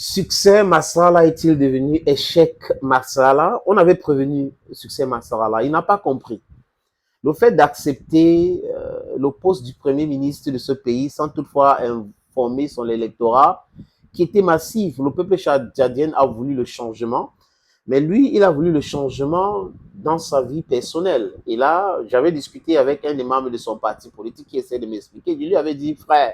Succès Massala est-il devenu échec Massala? On avait prévenu succès Massala. Il n'a pas compris. Le fait d'accepter le poste du premier ministre de ce pays sans toutefois informer son électorat, qui était massif. Le peuple tchadien a voulu le changement, mais lui, il a voulu le changement dans sa vie personnelle. Et là, j'avais discuté avec un des membres de son parti politique qui essaie de m'expliquer. Je lui avais dit, frère,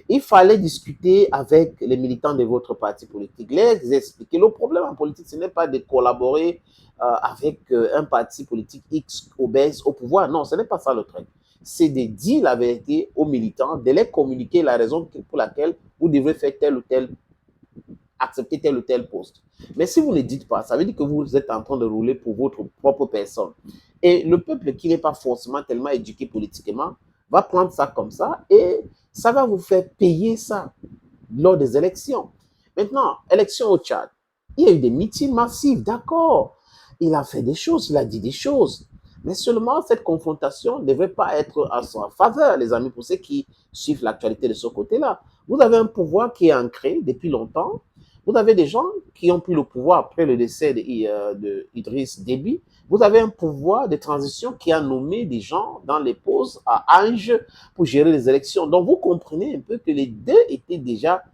il fallait discuter avec les militants de votre parti politique, les expliquer. Le problème en politique, ce n'est pas de collaborer avec un parti politique X obèse au pouvoir. Non, ce n'est pas ça le truc. C'est de dire la vérité aux militants, de les communiquer la raison pour laquelle vous devez faire tel ou tel, accepter tel ou tel poste. Mais si vous ne dites pas, ça veut dire que vous êtes en train de rouler pour votre propre personne. Et le peuple qui n'est pas forcément tellement éduqué politiquement va prendre ça comme ça et ça va vous faire payer ça lors des élections. Maintenant, élection au Tchad, il y a eu des meetings massifs, d'accord. Il a fait des choses, il a dit des choses. Mais seulement cette confrontation ne devrait pas être à sa faveur, les amis, pour ceux qui suivent l'actualité de ce côté-là. Vous avez un pouvoir qui est ancré depuis longtemps. Vous avez des gens qui ont pris le pouvoir après le décès d'Idriss Déby. Vous avez un pouvoir de transition qui a nommé des gens dans les postes à Ange pour gérer les élections. Donc vous comprenez un peu que les deux étaient déjà,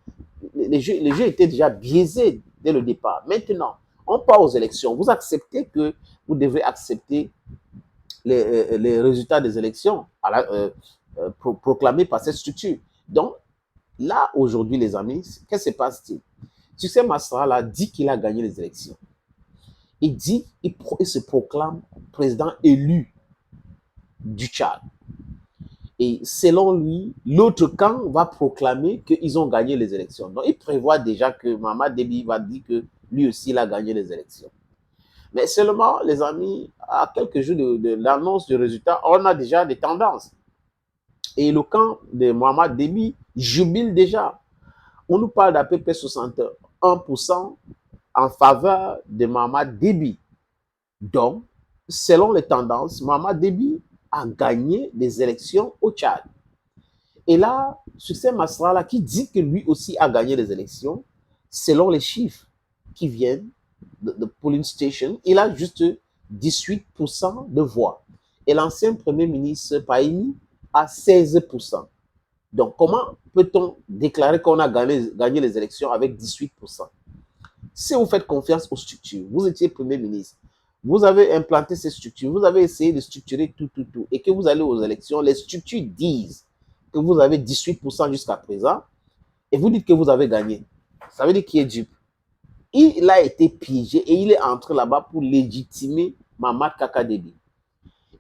les jeux étaient déjà biaisés dès le départ. Maintenant, on part aux élections. Vous acceptez que vous devez accepter les résultats des élections proclamés par cette structure. Donc là, aujourd'hui, les amis, qu'est-ce qui se passe-t-il? Succès Massala dit qu'il a gagné les élections. Il dit, il se proclame président élu du Tchad. Et selon lui, l'autre camp va proclamer qu'ils ont gagné les élections. Donc, il prévoit déjà que Mamad Déby va dire que lui aussi, il a gagné les élections. Mais seulement, les amis, à quelques jours de l'annonce du résultat, on a déjà des tendances. Et le camp de Mamad Déby jubile déjà. On nous parle d'à peu près 61% en faveur de Mamad Déby. Donc, selon les tendances, Mamad Déby a gagné les élections au Tchad. Et là, Succès Massala, qui dit que lui aussi a gagné les élections, selon les chiffres qui viennent de Polling Station, il a juste 18% de voix. Et l'ancien Premier ministre Pahini a 16%. Donc, comment peut-on déclarer qu'on a gagné les élections avec 18%? Si vous faites confiance aux structures, vous étiez Premier ministre, vous avez implanté ces structures, vous avez essayé de structurer tout, et que vous allez aux élections, les structures disent que vous avez 18% jusqu'à présent, et vous dites que vous avez gagné. Ça veut dire qu'il est dupe. Il a été piégé et il est entré là-bas pour légitimer Mamad Kaka Déby.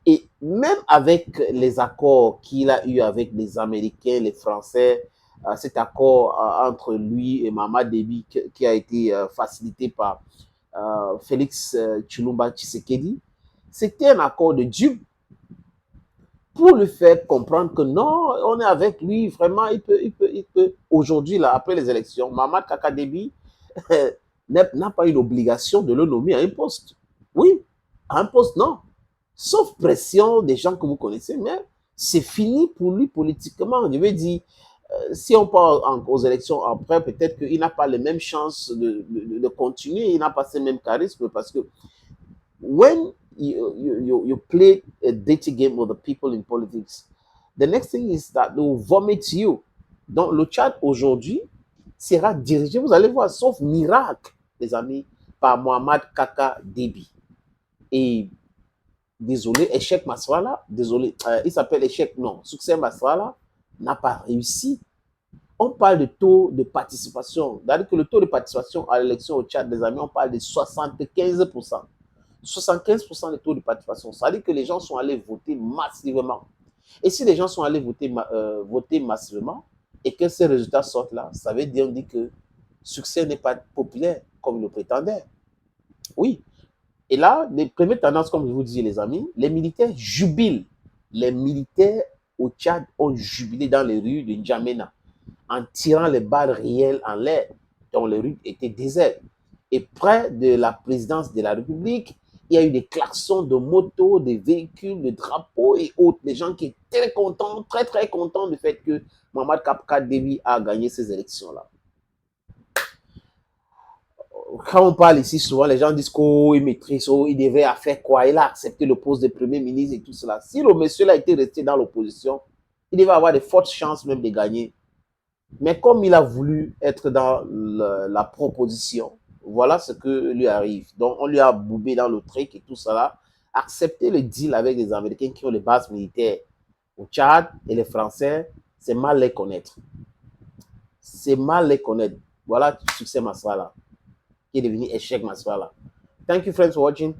Et même avec les accords qu'il a eu avec les Américains, les Français, cet accord entre lui et Mamad Déby qui a été facilité par Félix Tshilombo Tshisekedi, c'était un accord de dupe pour lui faire comprendre que non, on est avec lui, vraiment, il peut. Aujourd'hui, là, après les élections, Mamad Kaka Déby n'a pas eu l'obligation de le nommer à un poste. Oui, à un poste, non. Sauf pression des gens que vous connaissez, mais c'est fini pour lui politiquement. Je veux dire, si on part aux élections après, peut-être qu'il n'a pas les mêmes chances de continuer, il n'a pas ce même charisme parce que when you play a dirty game with the people in politics, the next thing is that they will vomit you. Donc, le Tchad aujourd'hui sera dirigé, vous allez voir, sauf miracle, les amis, par Mohamed Kaka Déby. Et désolé, échec Massala, désolé, il s'appelle échec, non, succès Massala n'a pas réussi. On parle de taux de participation, c'est-à-dire que le taux de participation à l'élection au Tchad, les amis, on parle de 75%. 75% de taux de participation. Ça veut dire que les gens sont allés voter massivement. Et si les gens sont allés voter massivement et que ces résultats sortent là, ça veut dire que succès n'est pas populaire comme il le prétendait. Oui. Et là, les premières tendances, comme je vous dis, les amis, les militaires jubilent. Les militaires au Tchad ont jubilé dans les rues de N'Djamena en tirant les balles réelles en l'air, dont les rues étaient désertes. Et près de la présidence de la République, il y a eu des klaxons de motos, des véhicules, des drapeaux et autres. Des gens qui étaient très contents, très très contents du fait que Mohamed Kaka Déby a gagné ces élections-là. quand on parle ici, souvent, les gens disent qu'il maîtrise, il devait faire quoi? Il a accepté le poste de Premier ministre et tout cela. Si le monsieur là était resté dans l'opposition, il devait avoir de fortes chances même de gagner. Mais comme il a voulu être dans la proposition, voilà ce que lui arrive. Donc, on lui a boubé dans le truc et tout cela. Accepter le deal avec les Américains qui ont les bases militaires au Tchad et les Français, c'est mal les connaître. C'est mal les connaître. Voilà le succès Masrala, qui est devenu échec Masrala. Thank you, friends, for watching.